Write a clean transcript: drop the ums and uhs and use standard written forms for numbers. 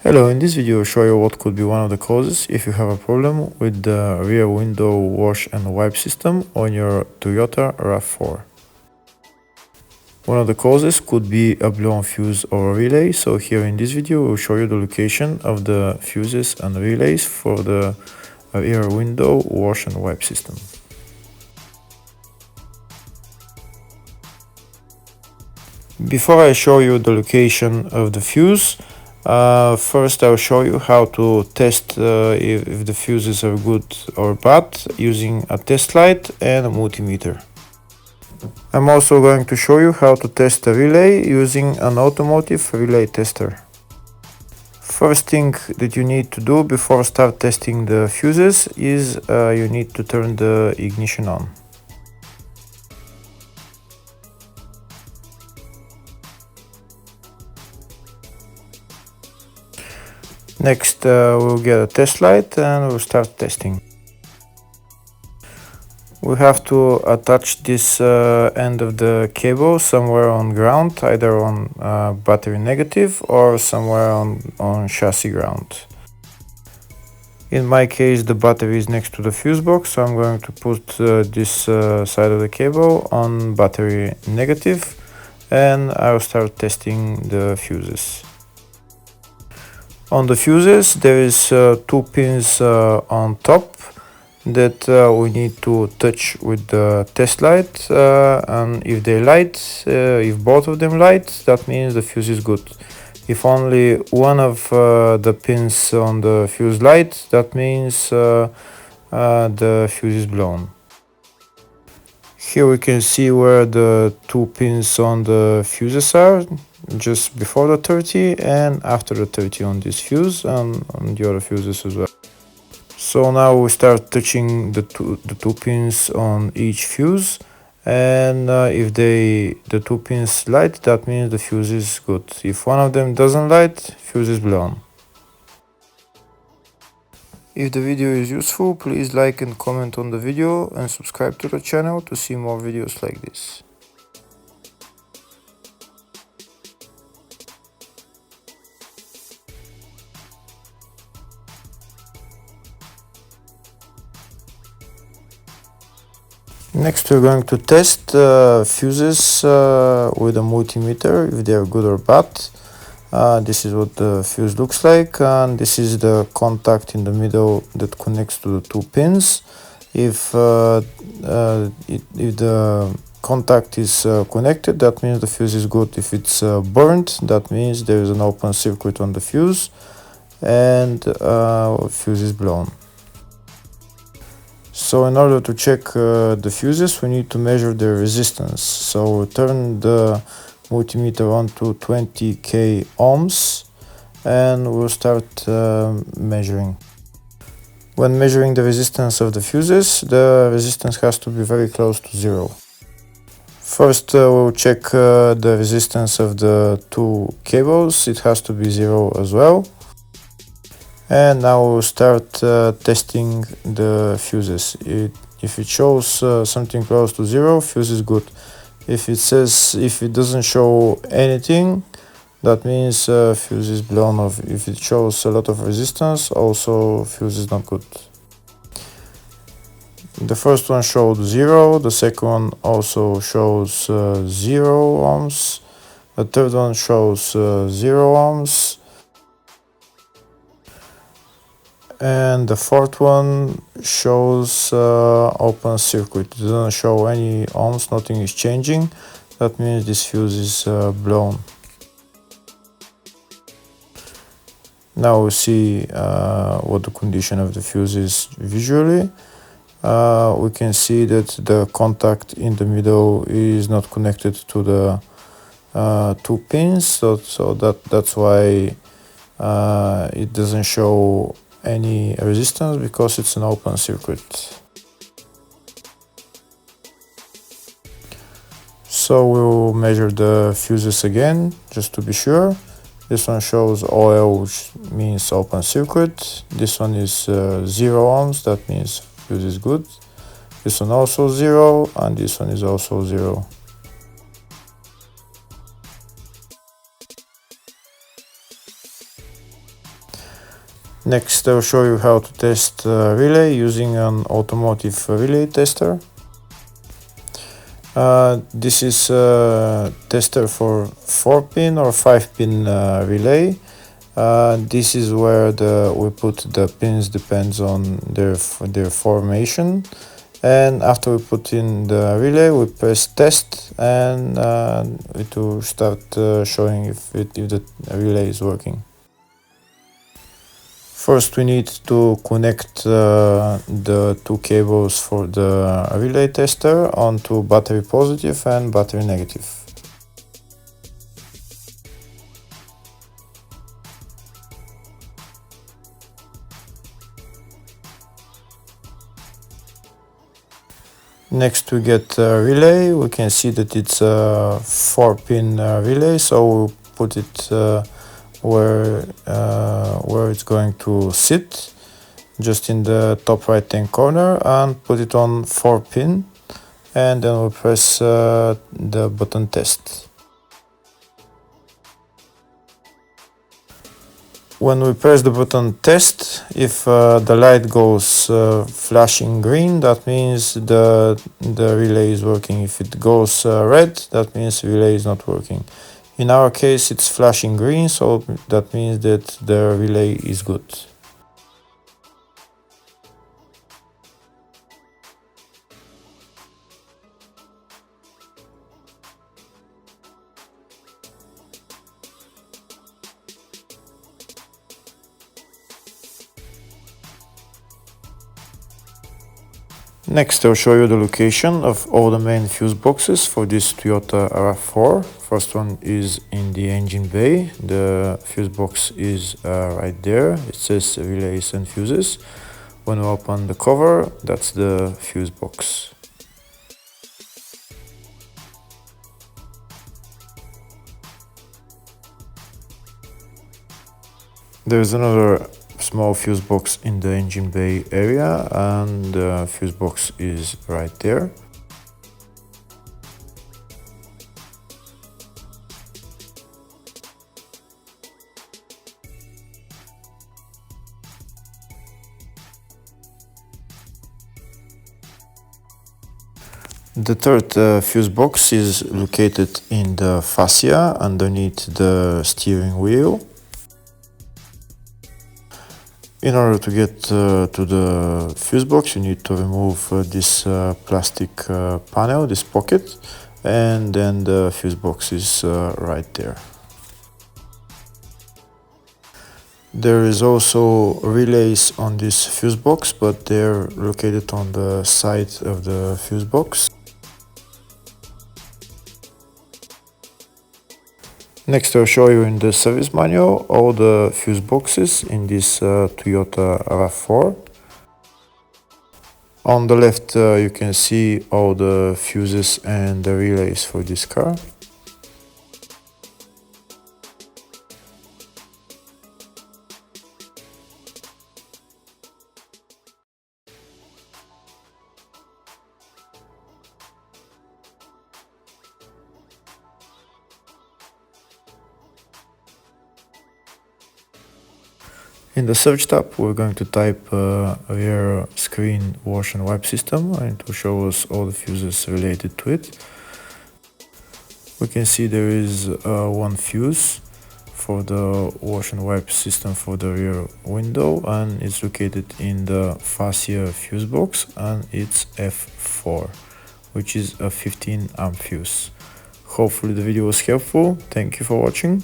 Hello, in this video I'll show you what could be one of the causes if you have a problem with the rear window wash and wipe system on your Toyota RAV4. One of the causes could be a blown fuse or relay, so here in this video we'll show you the location of the fuses and relays for the rear window wash and wipe system. Before I show you the location of the fuse, first I'll show you how to test if the fuses are good or bad using a test light and a multimeter. I'm also going to show you how to test a relay using an automotive relay tester. First thing that you need to do before start testing the fuses is you need to turn the ignition on. Next we'll get a test light and we'll start testing. We have to attach this end of the cable somewhere on ground, either on battery negative or somewhere on chassis ground. In my case the battery is next to the fuse box, so I'm going to put this side of the cable on battery negative and I'll start testing the fuses. On the fuses there is two pins on top that we need to touch with the test light, and if they light, if both of them light, that means the fuse is good. If only one of the pins on the fuse light, that means the fuse is blown. Here we can see where the two pins on the fuses are, just before the 30 and after the 30 on this fuse and on the other fuses as well. So now we start touching the two pins on each fuse, and if the two pins light, that means the fuse is good. If one of them doesn't light, fuse is blown. If the video is useful, please like and comment on the video and subscribe to the channel to see more videos like this. Next we're going to test fuses with a multimeter, if they are good or bad. This is what the fuse looks like, and this is the contact in the middle that connects to the two pins. If the contact is connected, that means the fuse is good. If it's burnt, that means there is an open circuit on the fuse and fuse is blown. So in order to check the fuses, we need to measure their resistance. So we'll turn the multimeter on to 20k ohms and we'll start measuring. When measuring the resistance of the fuses, the resistance has to be very close to zero. First we'll check the resistance of the two cables. It has to be zero as well. And now we'll start testing the fuses. If it shows something close to zero, fuse is good. If it doesn't show anything, that means fuse is blown off. If it shows a lot of resistance, also fuse is not good. The first one showed zero, the second one also shows 0 ohms, the third one shows 0 ohms, and the fourth one shows open circuit. It doesn't show any ohms, nothing is changing. That means this fuse is blown. Now we see what the condition of the fuse is visually. We can see that the contact in the middle is not connected to the two pins, so that's why it doesn't show any resistance, because it's an open circuit. So we'll measure the fuses again just to be sure. This one shows OL, which means open circuit. This one is 0 ohms, that means fuse is good. This one also 0, and this one is also 0. Next, I'll show you how to test relay using an automotive relay tester. This is a tester for 4-pin or 5-pin relay. This is where we put the pins, depends on their formation. And after we put in the relay, we press test, and it will start showing if the relay is working. First, we need to connect the two cables for the relay tester onto battery positive and battery negative. Next, we get a relay. We can see that it's a 4-pin relay, so we'll put it where it's going to sit, just in the top right hand corner, and put it on 4-pin, and then we'll press the button test. When we press the button test, if the light goes flashing green, that means the relay is working. If it goes red, that means the relay is not working. In our case, it's flashing green, so that means that the relay is good. Next, I'll show you the location of all the main fuse boxes for this Toyota RAV4. First one is in the engine bay. The fuse box is right there. It says relays and fuses. When we open the cover, that's the fuse box. There's another small fuse box in the engine bay area, and the fuse box is right there. The third fuse box is located in the fascia underneath the steering wheel. In order to get to the fuse box, you need to remove this plastic panel, this pocket, and then the fuse box is right there. There is also relays on this fuse box, but they're located on the side of the fuse box. Next, I'll show you in the service manual all the fuse boxes in this Toyota RAV4. On the left, you can see all the fuses and the relays for this car. In the search tab, we're going to type rear screen wash and wipe system, and it will show us all the fuses related to it. We can see there is one fuse for the wash and wipe system for the rear window, and it's located in the fascia fuse box, and it's F4, which is a 15 amp fuse. Hopefully the video was helpful. Thank you for watching.